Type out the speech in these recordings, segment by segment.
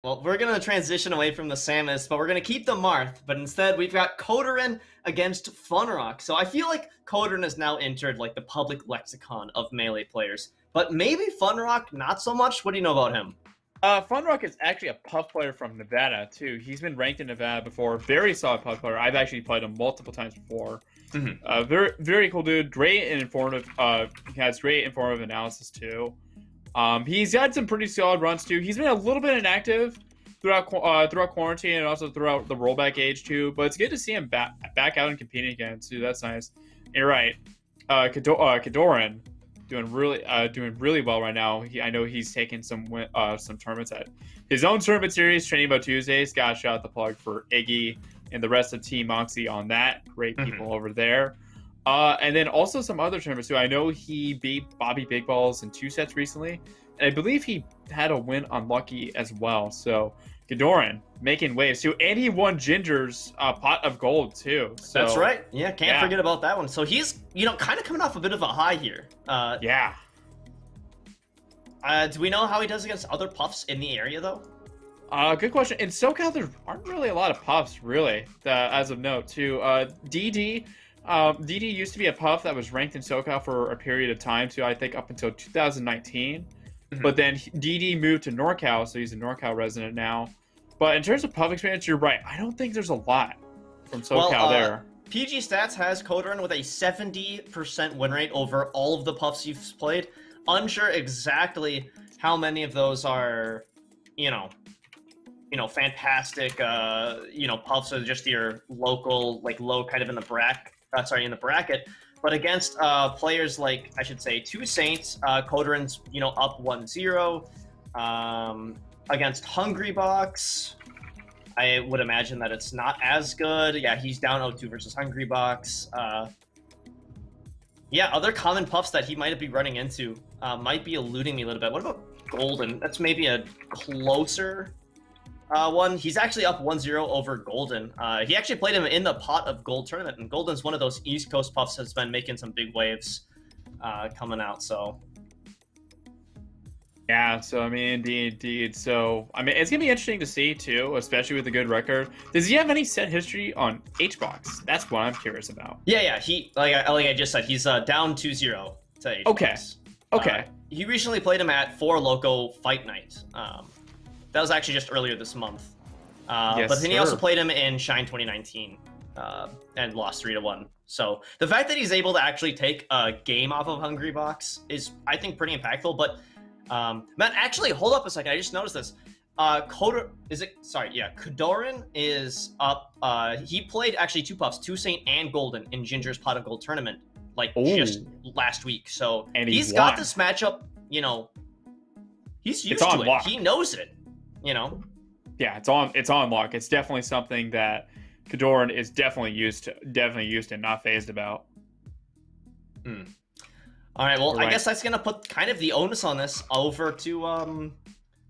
Well, we're going to transition away from the Samus, but we're going to keep the Marth. But instead, we've got KoDoRiN against FunRock. So I feel like KoDoRiN has now entered like the public lexicon of Melee players. But maybe FunRock not so much? What do you know about him? FunRock is actually a Puff player from Nevada, too. He's been ranked in Nevada before. Very solid Puff player. I've actually played him multiple times before. Very, very cool dude. Great and informative. He has great informative analysis, too. He's had some pretty solid runs, too. He's been a little bit inactive throughout quarantine and also throughout the rollback age, too. But it's good to see him back out and competing again, too. That's nice. And you're right. KoDoRiN doing really well right now. I know he's taking some tournaments at his own tournament series, Training About Tuesdays. Got to shout out the plug for Iggy and the rest of Team Moxie on that. Great people over there. And then also some other tournaments too. I know he beat Bobby Big Balls in 2 sets recently, and I believe he had a win on Lucky as well. So KoDoRiN making waves too, and he won Ginger's pot of gold too. So, that's right. Yeah, can't forget about that one. So he's kind of coming off a bit of a high here. Yeah. Do we know how he does against other Puffs in the area though? Good question. In SoCal, there aren't really a lot of Puffs really, as of note too. DD used to be a Puff that was ranked in SoCal for a period of time too. I think up until 2019. But then DD moved to NorCal, so he's a NorCal resident now. But in terms of Puff experience, you're right. I don't think there's a lot from SoCal there. PG Stats has KoDoRiN with a 70% win rate over all of the Puffs you've played. Unsure exactly how many of those are, fantastic, Puffs are just your local, like low kind of in the bracket. But against players like, I should say, 2 Saints, KoDoRiN's, up 1-0. Against Hungrybox, I would imagine that it's not as good. Yeah, he's down 0-2 versus Hungrybox. Other common Puffs that he might be running into might be eluding me a little bit. What about Golden? That's maybe a closer one. He's actually up 1-0 over Golden. He actually played him in the Pot of Gold tournament, and Golden's one of those East Coast Puffs that's been making some big waves coming out, so... Yeah, so, I mean, indeed. So, I mean, it's going to be interesting to see, too, especially with a good record. Does he have any set history on H-Box? That's what I'm curious about. Yeah, he, like I just said, he's down 2-0 to H-Box. Okay. He recently played him at 4 Loco Fight Night. That was actually just earlier this month. But then he also played him in Shine 2019 and lost 3-1. So the fact that he's able to actually take a game off of Hungrybox is, I think, pretty impactful. But Matt, actually, hold up a second. I just noticed this. KoDoRiN is up. He played actually 2 Puffs, 2 Saint and Golden in Ginger's Pot of Gold tournament, just last week. So he's got this matchup. He's used to it. He knows it. Yeah, it's on lock. It's definitely something that KoDoRiN is definitely used to and not phased about. All right, well, I guess that's gonna put kind of the onus on this over to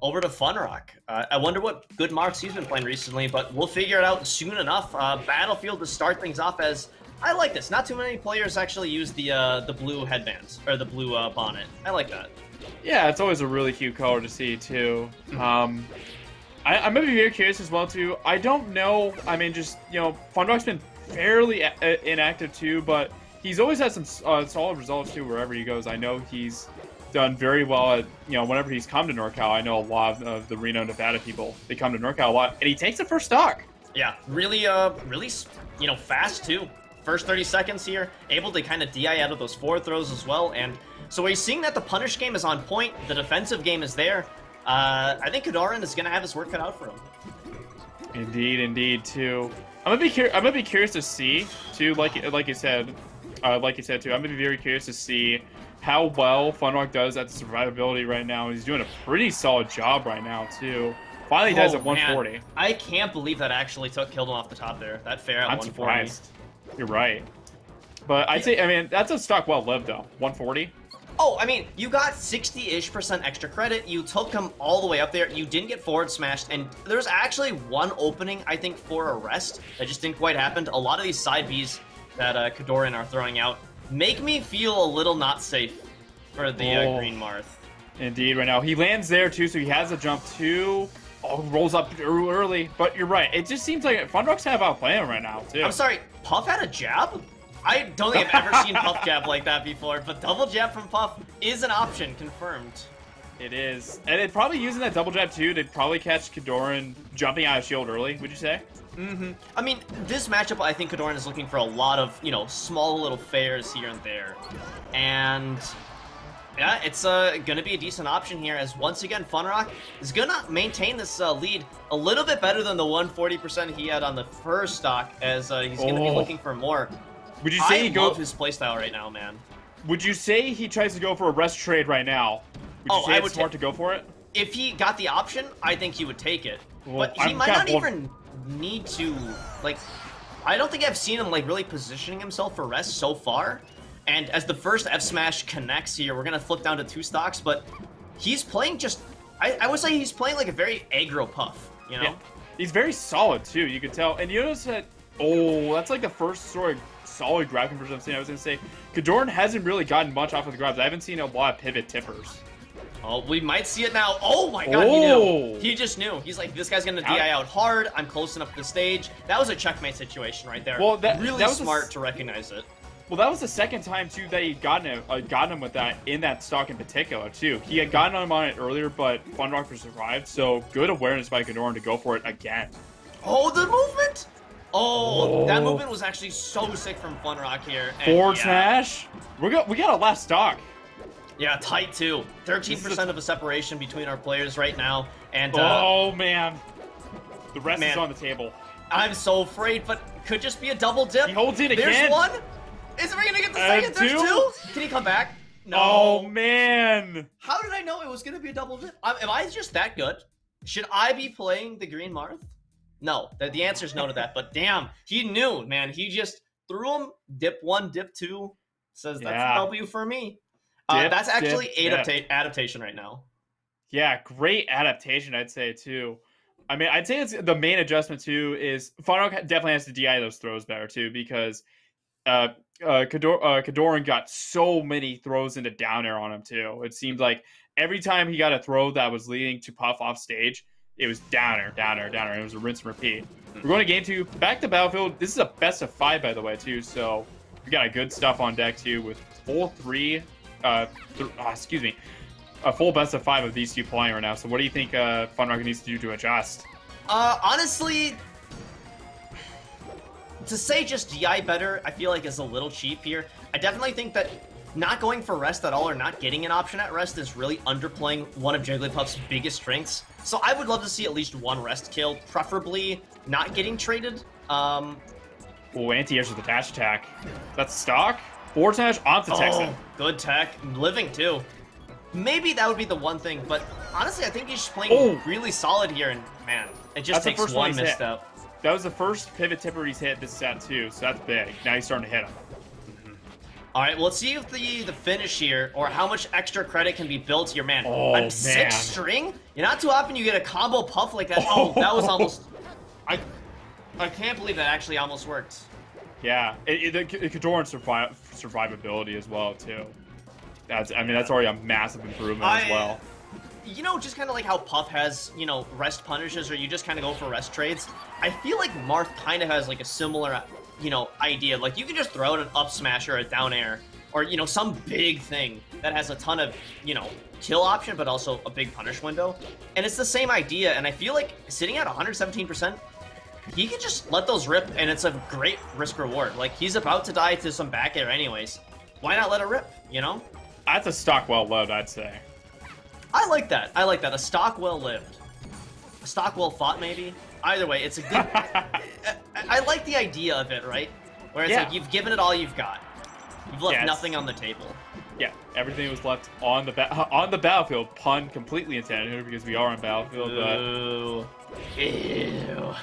FunRock. I wonder what good Marths he's been playing recently, but we'll figure it out soon enough. Battlefield to start things off, as I like this. Not too many players actually use the blue headbands or the blue bonnet. I like that. Yeah, it's always a really cute color to see too. I'm gonna be very curious as well too. I don't know. I mean, just FunRock's been fairly inactive too, but he's always had some solid results too wherever he goes. I know he's done very well at whenever he's come to NorCal. I know a lot of the Reno, Nevada people, they come to NorCal a lot, and he takes the first stock. Yeah, really fast too. First 30 seconds here, able to kind of DI out of those forward throws as well. And so we're seeing that the punish game is on point, the defensive game is there. I think KoDoRiN is gonna have his work cut out for him. Indeed, too. I'm gonna be curious to see too, like you said too. I'm gonna be very curious to see how well FunRock does at the survivability right now. He's doing a pretty solid job right now too. Finally does at 140. Man. I can't believe that actually killed him off the top there. That fair at 140. Surprised. You're right. But I'd say, I mean, that's a stock well lived though. 140. Oh, I mean, you got 60-ish% extra credit. You took him all the way up there. You didn't get forward smashed. And there's actually one opening, I think, for a rest that just didn't quite happen. A lot of these side Bs that KoDoRiN are throwing out make me feel a little not safe for the green Marth. Indeed, right now. He lands there, too, so he has a jump to Oh, rolls up early, but you're right. It just seems like FunRock's have outplaying him right now, too. I'm sorry, Puff had a jab? I don't think I've ever seen Puff jab like that before, but double jab from Puff is an option, confirmed. It is. And they're probably using that double jab, too. They'd probably catch KoDoRiN jumping out of shield early, would you say? Mm-hmm. I mean, this matchup, I think KoDoRiN is looking for a lot of, you know, small little fairs here and there. And yeah, it's gonna be a decent option here, as once again, FunRock is gonna maintain this lead a little bit better than the 140% he had on the first stock, as he's gonna be looking for more. Would you say I love his playstyle right now, man. Would you say he tries to go for a rest trade right now? Would you say it's smart to go for it? If he got the option, I think he would take it. Well, but he might not even need to, like, I don't think I've seen him, like, really positioning himself for rest so far. And as the first F smash connects here, we're gonna flip down to 2 stocks, but he's playing just, I would say he's playing like a very aggro Puff, you know? Yeah. He's very solid, too, you could tell. And you notice that, oh, that's like the first sort of solid grab conversion I've seen. I was gonna say, KoDoRiN hasn't really gotten much off of the grabs. I haven't seen a lot of pivot tippers. Oh, we might see it now. Oh my god, he knew. He just knew. He's like, this guy's gonna DI out hard. I'm close enough to the stage. That was a checkmate situation right there. Well, that was smart to recognize it. Well, that was the second time, too, that he'd gotten him with that in that stock in particular, too. He had gotten him on it earlier, but FunRock survived, so good awareness by KoDoRiN to go for it again. Oh, the movement! Oh, that movement was actually so sick from FunRock here. Forward smash? We got a last stock. Yeah, tight too. 13% of a separation between our players right now, and oh man, the rest is on the table. I'm so afraid, but could just be a double dip. He holds it again. There's one. Is we gonna get the second? There's 2. Can he come back? No. Oh man. How did I know it was gonna be a double dip? Am I just that good? Should I be playing the green Marth? No. The answer is no to that. But damn, he knew, man. He just threw him. Dip 1, dip 2. Says that's a W for me. That's actually adaptation right now. Yeah, great adaptation, I'd say, too. I mean, I'd say it's the main adjustment, too, is FunRock definitely has to DI those throws better, too, because KoDoRiN got so many throws into down air on him, too. It seemed like every time he got a throw that was leading to Puff off stage, it was down air, down air, down air. It was a rinse and repeat. We're going to game 2. Back to Battlefield. This is a best of 5, by the way, too, so we got a good stuff on deck, too, with full 3... a full best of 5 of these 2 playing right now. So what do you think FunRock needs to do to adjust? Honestly, to say just DI better, I feel like is a little cheap here. I definitely think that not going for rest at all or not getting an option at rest is really underplaying one of Jigglypuff's biggest strengths. So I would love to see at least 1 rest kill, preferably not getting traded. Oh, anti-air with the dash attack. That's stock? Forward smash onto Texan. Good tech. Living, too. Maybe that would be the one thing, but honestly, I think he's just playing really solid here, and man, it just takes one misstep. That was the first pivot tipper he's hit this set, too, so that's big. Now he's starting to hit him. All right, well, let's see if the finish here, or how much extra credit can be built here, man. Oh, man. 6 string? Not too often you get a combo Puff like that. Oh, that was almost... I can't believe that actually almost worked. Yeah, KoDoRiN survivability as well, too. That's already a massive improvement as well. You know, just kind of like how Puff has, you know, rest punishes, or you just kind of go for rest trades. I feel like Marth kind of has like a similar, you know, idea. Like, you can just throw out an up smash or a down air, or, you know, some big thing that has a ton of, you know, kill option, but also a big punish window. And it's the same idea, and I feel like sitting at 117%, he can just let those rip, and it's a great risk-reward. Like, he's about to die to some back air anyways. Why not let it rip, you know? That's a stock well-lived, I'd say. I like that. I like that. A stock well-lived. A stock well-fought, maybe? Either way, it's a good... I like the idea of it, right? Where it's like, you've given it all you've got. You've left nothing on the table. Yeah, everything was left on the battlefield. Pun completely intended here, because we are on Battlefield, but... Ew.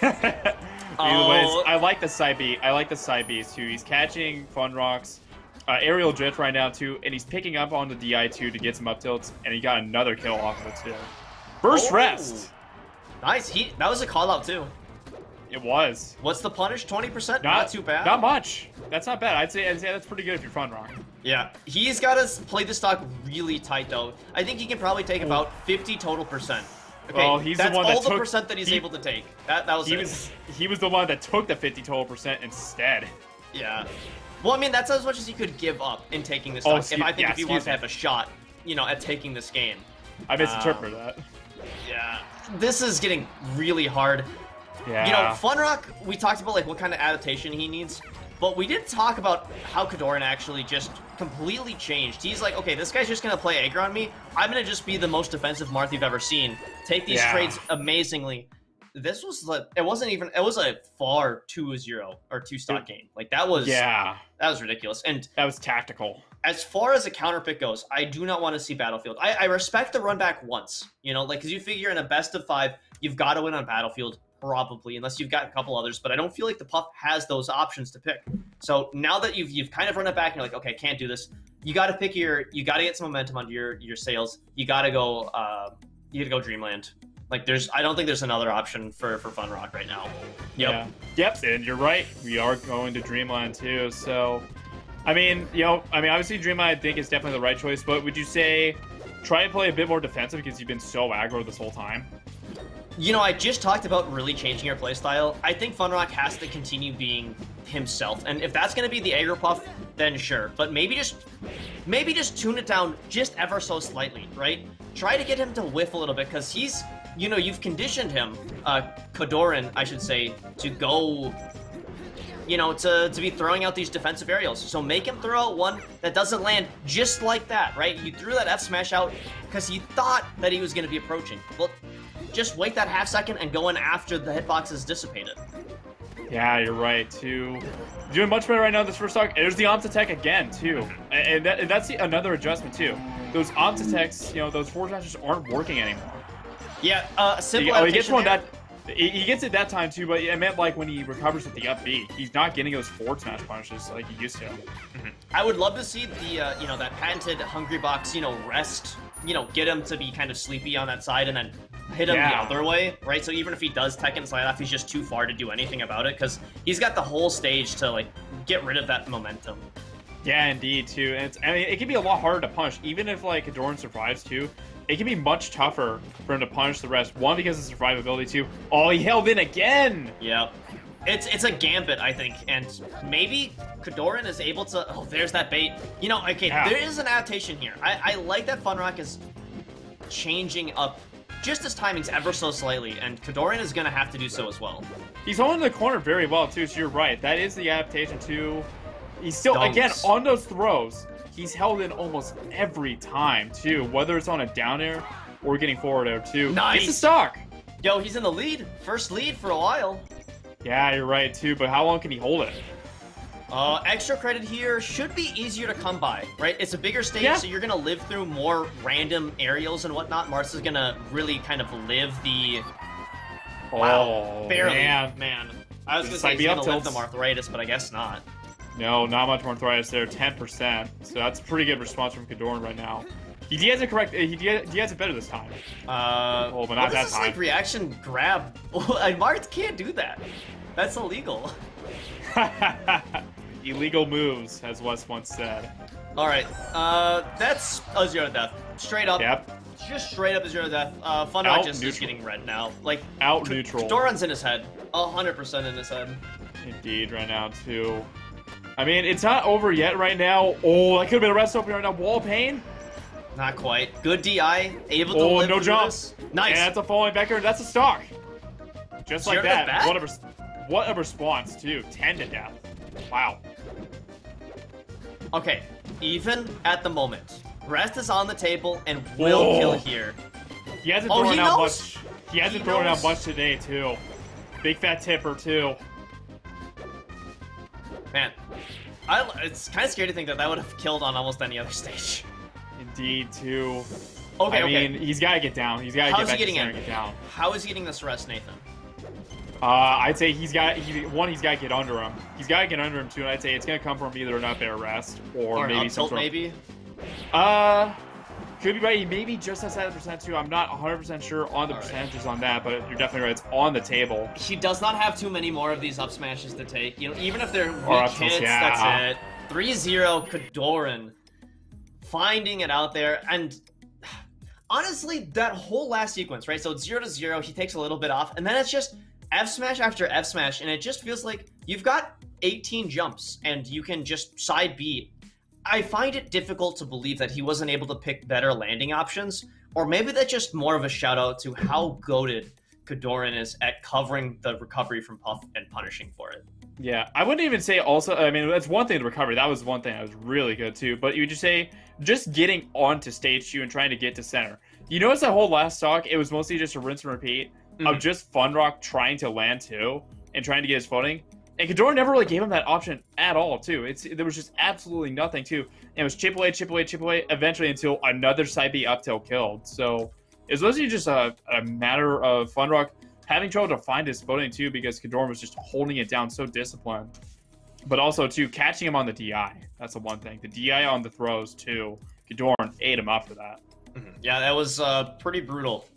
Anyways, I like the side B. I like the side Bs too. He's catching FunRock's aerial drift right now too, and he's picking up on the DI too to get some up tilts, and he got another kill off of it too. First rest. Nice. That was a call out too. It was. What's the punish? 20%? Not too bad. Not much. That's not bad. I'd say that's pretty good if you're FunRock. Yeah, he's got to play the stock really tight though. I think he can probably take about 50 total %. Okay, well, he's that's the one that all the took, percent that he's able to take. That was he was the one that took the 50 total percent instead. Yeah. Well, I mean, that's as much as he could give up in taking this Oh, stock. If he wants to have a shot, you know, at taking this game. I misinterpreted that. Yeah. This is getting really hard. Yeah. You know, FunRock, we talked about like what kind of adaptation he needs, but we didn't talk about how KoDoRiN actually just completely changed. He's like, okay, this guy's just gonna play aggro on me. I'm gonna just be the most defensive Marth you've ever seen. Take these trades amazingly. This was like, it was a far 2-0 or 2-stock game. Like that was ridiculous. And that was tactical. As far as a counter pick goes, I do not want to see Battlefield. I respect the run back once, you know, like because you figure in a best of 5, you've got to win on Battlefield. Probably, unless you've got a couple others, but I don't feel like the Puff has those options to pick. So now that you've kind of run it back and you're like, okay, can't do this. You got to pick you got to get some momentum under your sails. You got to go Dreamland. Like I don't think there's another option for FunRock right now. Yep. Yeah. Yep. And you're right. We are going to Dreamland too. So, I mean, obviously Dreamland I think is definitely the right choice. But would you say try and play a bit more defensive because you've been so aggro this whole time? You know, I just talked about really changing your playstyle. I think FunRock has to continue being himself, and if that's going to be the aggro puff, then sure. But maybe just tune it down just ever so slightly, right? Try to get him to whiff a little bit, because he's, you know, you've conditioned him, KoDoRiN, I should say, to go, you know, to be throwing out these defensive aerials. So make him throw out one that doesn't land just like that, right? You threw that F smash out because you thought that he was going to be approaching. Well, just wait that half second and go in after the hitbox is dissipated. Yeah, you're right, too. Doing much better right now in this first stock. There's the Omps attack again, too. And that's another adjustment, too. Those Omps attacks, you know, those forward smashes aren't working anymore. Yeah, simple he gets one that... He gets it that time, too, but it meant, like, when he recovers with the up B, he's not getting those forward smash punishes like he used to. I would love to see the, you know, that patented Hungry Box, you know, rest, you know, get him to be kind of sleepy on that side and then hit him the other way, right? So even if he does Tekken slide off, he's just too far to do anything about it because he's got the whole stage to, like, get rid of that momentum. Yeah, indeed, too. And I mean, it can be a lot harder to punish, even if, like, KoDoRiN survives, too. It can be much tougher for him to punish the rest. One, because of survivability, too. Oh, he held in again! Yep. It's a gambit, I think, and maybe KoDoRiN is able to... Oh, there's that bait. You know, okay, there is an adaptation here. I like that FunRock is changing up just his timings ever so slightly, and KoDoRiN is going to have to do so as well. He's holding the corner very well, too, so you're right. That is the adaptation, too. He's still, Dunks. again, on those throws, he's held in almost every time, too, whether it's on a down air or getting forward air, too. Nice! It's a stock! Yo, he's in the lead. First lead for a while. Yeah, you're right, too, but how long can he hold it? Extra credit here should be easier to come by, right? It's a bigger stage, so you're going to live through more random aerials and whatnot. Marth is going to really kind of live the... Wow, barely, man. I was going to say he's going to live the Marthritis, but I guess not. No, not much Marthritis there, 10%. So that's a pretty good response from KoDoRiN right now. He has it correct. He has it better this time. But not that time. Like reaction grab. Marth can't do that. That's illegal. Illegal moves, as Wes once said. All right, that's a 0 to death. Straight up. Yep. Just straight up a 0 to death. FunRock just is getting red now. Like out neutral. KoDoRiN's in his head. 100% in his head. Indeed, right now too. I mean, it's not over yet right now. Oh, that could have been a rest opening right now. Wall pain. Not quite. Good DI. Able to live no through jump. This. Nice. Yeah, that's a falling backer. That's a stock. Just like that. What a response, too. 10 to death. Wow. Okay. Even at the moment. Rest is on the table and will kill here. He hasn't thrown out much. He hasn't thrown out much today, too. Big fat tipper, too. Man. It's kind of scary to think that would have killed on almost any other stage. Indeed, too. Okay, I mean, he's got to get down. He's got to get back to center and get down. How is he getting this rest, Nathan? I'd say he's got to get under him. He's got to get under him, too, and I'd say it's going to come from either an up air rest or maybe some sort of... maybe? Could be right. He maybe just has that percent, too. I'm not 100% sure on the percentages on that, but you're definitely right. It's on the table. He does not have too many more of these up smashes to take. You know, even if they're weak hits, that's it. 3-0 KoDoRiN. Finding it out there, and honestly, that whole last sequence, right? So it's 0-0, he takes a little bit off, and then it's just F smash after F smash, and it just feels like you've got 18 jumps, and you can just side B. I find it difficult to believe that he wasn't able to pick better landing options, or maybe that's just more of a shout out to how goated KoDoRiN is at covering the recovery from Puff and punishing for it. Yeah, I wouldn't even say also, I mean, that's one thing, the recovery. That was one thing that was really good too. But you would just say, just getting onto stage 2 and trying to get to center. You notice that whole last stock, it was mostly just a rinse and repeat of just FunRock trying to land too and trying to get his footing. And KoDoRiN never really gave him that option at all too. There was just absolutely nothing too. And it was chip away, chip away, chip away, eventually until another side B up tilt killed. So it was mostly just a matter of FunRock having trouble to find his footing too, because KoDoRiN was just holding it down so disciplined. But also too, catching him on the DI. That's the one thing. The DI on the throws too. KoDoRiN ate him up for that. Yeah, that was pretty brutal.